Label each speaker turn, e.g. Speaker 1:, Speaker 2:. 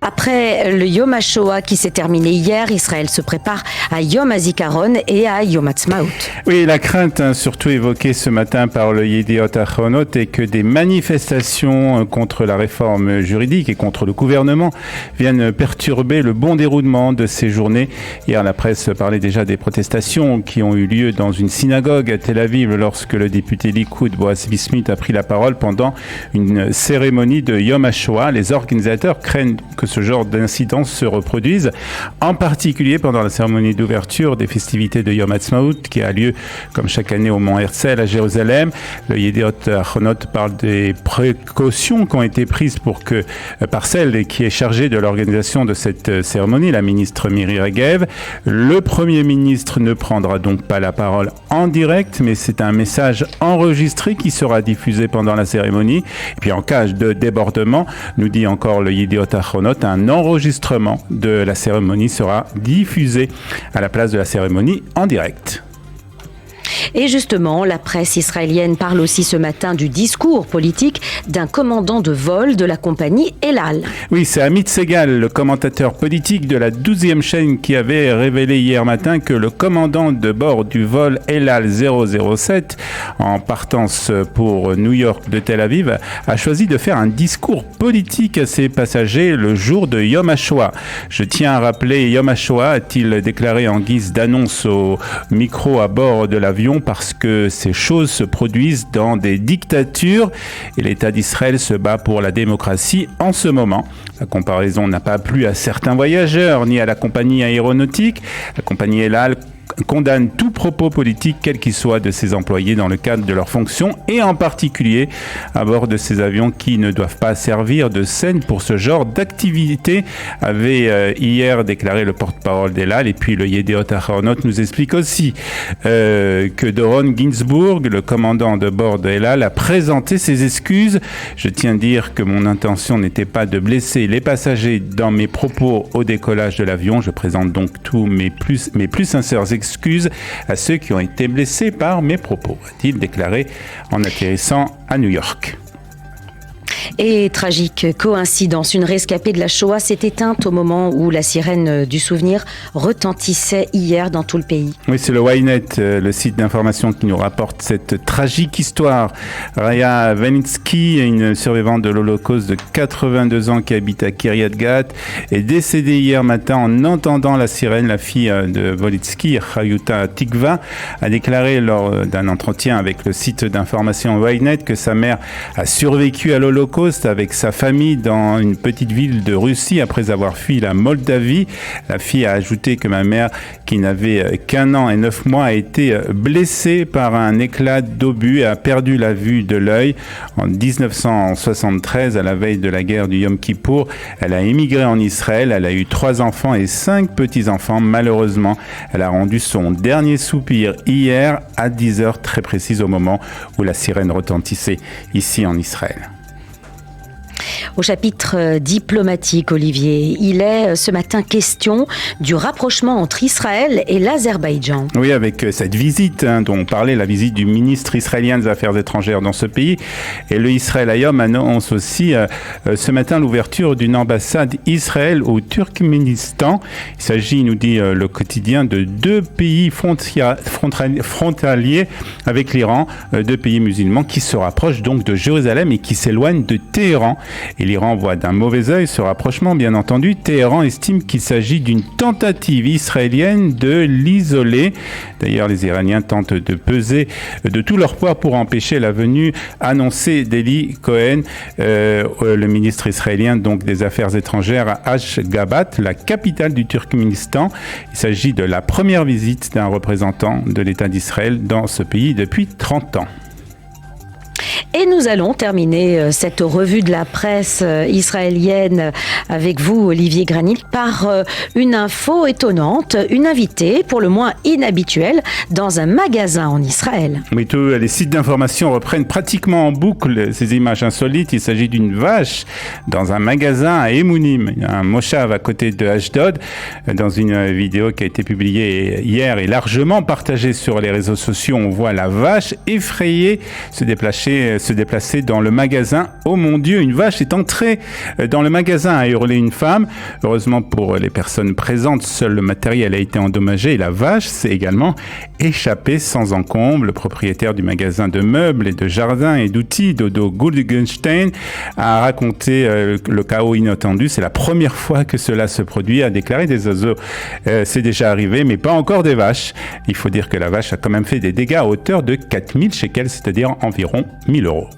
Speaker 1: Après le Yom HaShoah qui s'est terminé hier, Israël se prépare à Yom HaZikaron et à Yom Ha'atzmaut.
Speaker 2: Oui, la crainte, surtout évoquée ce matin par le Yediot Ahronot, est que des manifestations contre la réforme juridique et contre le gouvernement viennent perturber le bon déroulement de ces journées. Hier, la presse parlait déjà des protestations qui ont eu lieu dans une synagogue à Tel Aviv lorsque le député Likoud Boaz Bismuth a pris la parole pendant une cérémonie de Yom HaShoah. Les organisateurs craignent que ce genre d'incidents se reproduisent, en particulier pendant la cérémonie d'ouverture des festivités de Yom Ha'atzmaut qui a lieu comme chaque année au Mont Herzl à Jérusalem. Le Yediot Ahronot parle des précautions qui ont été prises par celle qui est chargée de l'organisation de cette cérémonie, la ministre Miri Regev. Le Premier ministre ne prendra donc pas la parole en direct, mais c'est un message enregistré qui sera diffusé pendant la cérémonie. Et puis en cas de débordement, nous dit encore le Yediot Ahronot, un enregistrement de la cérémonie sera diffusé à la place de la cérémonie en direct.
Speaker 1: Et justement, la presse israélienne parle aussi ce matin du discours politique d'un commandant de vol de la compagnie El Al.
Speaker 2: Oui, c'est Amit Segal, le commentateur politique de la 12e chaîne, qui avait révélé hier matin que le commandant de bord du vol El Al 007, en partance pour New York de Tel Aviv, a choisi de faire un discours politique à ses passagers le jour de Yom HaShoah. Je tiens à rappeler Yom HaShoah, a-t-il déclaré en guise d'annonce au micro à bord de l'avion, parce que ces choses se produisent dans des dictatures et l'État d'Israël se bat pour la démocratie en ce moment. La comparaison n'a pas plu à certains voyageurs ni à la compagnie aéronautique. La compagnie El Al condamne tout propos politique, quel qu'il soit, de ses employés dans le cadre de leurs fonctions et en particulier à bord de ces avions qui ne doivent pas servir de scène pour ce genre d'activité, avait hier déclaré le porte-parole d'El Al. Et puis le Yediot Ahronot nous explique aussi que Doron Ginsburg, le commandant de bord de El Al, a présenté ses excuses. Je tiens à dire que mon intention n'était pas de blesser les passagers dans mes propos au décollage de l'avion. Je présente donc tous mes plus sincères excuses à ceux qui ont été blessés par mes propos, a-t-il déclaré en atterrissant à New York.
Speaker 1: Et tragique coïncidence, une rescapée de la Shoah s'est éteinte au moment où la sirène du souvenir retentissait hier dans tout le pays.
Speaker 2: Oui, c'est le Ynet, le site d'information qui nous rapporte cette tragique histoire. Raya Venitsky, une survivante de l'Holocauste de 82 ans qui habite à Kiryat Gat, est décédée hier matin en entendant la sirène. La fille de Volitsky, Chayuta Tikva, a déclaré lors d'un entretien avec le site d'information Ynet que sa mère a survécu à l'Holocauste avec sa famille dans une petite ville de Russie après avoir fui la Moldavie. La fille a ajouté que ma mère, qui n'avait qu'1 an et 9 mois, a été blessée par un éclat d'obus et a perdu la vue de l'œil. En 1973, à la veille de la guerre du Yom Kippour, elle a émigré en Israël. Elle a eu 3 enfants et 5 petits-enfants. Malheureusement, elle a rendu son dernier soupir hier à 10h, très précise au moment où la sirène retentissait ici en Israël.
Speaker 1: Au chapitre diplomatique, Olivier, il est ce matin question du rapprochement entre Israël et l'Azerbaïdjan.
Speaker 2: Oui, avec cette visite dont on parlait, la visite du ministre israélien des Affaires étrangères dans ce pays. Et le Israël Hayom annonce aussi ce matin l'ouverture d'une ambassade Israël au Turkménistan. Il s'agit, nous dit le quotidien, de 2 pays frontaliers avec l'Iran, 2 pays musulmans qui se rapprochent donc de Jérusalem et qui s'éloignent de Téhéran. Et l'Iran voit d'un mauvais œil ce rapprochement, bien entendu. Téhéran estime qu'il s'agit d'une tentative israélienne de l'isoler. D'ailleurs, les Iraniens tentent de peser de tout leur poids pour empêcher la venue annoncée d'Eli Cohen, le ministre israélien donc des Affaires étrangères, à Ashgabat, la capitale du Turkménistan. Il s'agit de la première visite d'un représentant de l'État d'Israël dans ce pays depuis 30 ans.
Speaker 1: Et nous allons terminer cette revue de la presse israélienne avec vous, Olivier Granit, par une info étonnante, une invitée pour le moins inhabituelle dans un magasin en Israël.
Speaker 2: Oui, tous les sites d'information reprennent pratiquement en boucle ces images insolites. Il s'agit d'une vache dans un magasin à Emounim, un moshav à côté de Ashdod. Dans une vidéo qui a été publiée hier et largement partagée sur les réseaux sociaux, on voit la vache effrayée se déplacer voulait se déplacer dans le magasin. Oh mon Dieu, une vache est entrée dans le magasin, a hurlé une femme. Heureusement pour les personnes présentes, seul le matériel a été endommagé et la vache s'est également échappée sans encombre. Le propriétaire du magasin de meubles et de jardins et d'outils, Dodo Guldenstein, a raconté le chaos inattendu. C'est la première fois que cela se produit, a déclaré. Des oiseaux, c'est déjà arrivé, mais pas encore des vaches. Il faut dire que la vache a quand même fait des dégâts à hauteur de 4000 shekels, c'est-à-dire environ 1000 euros.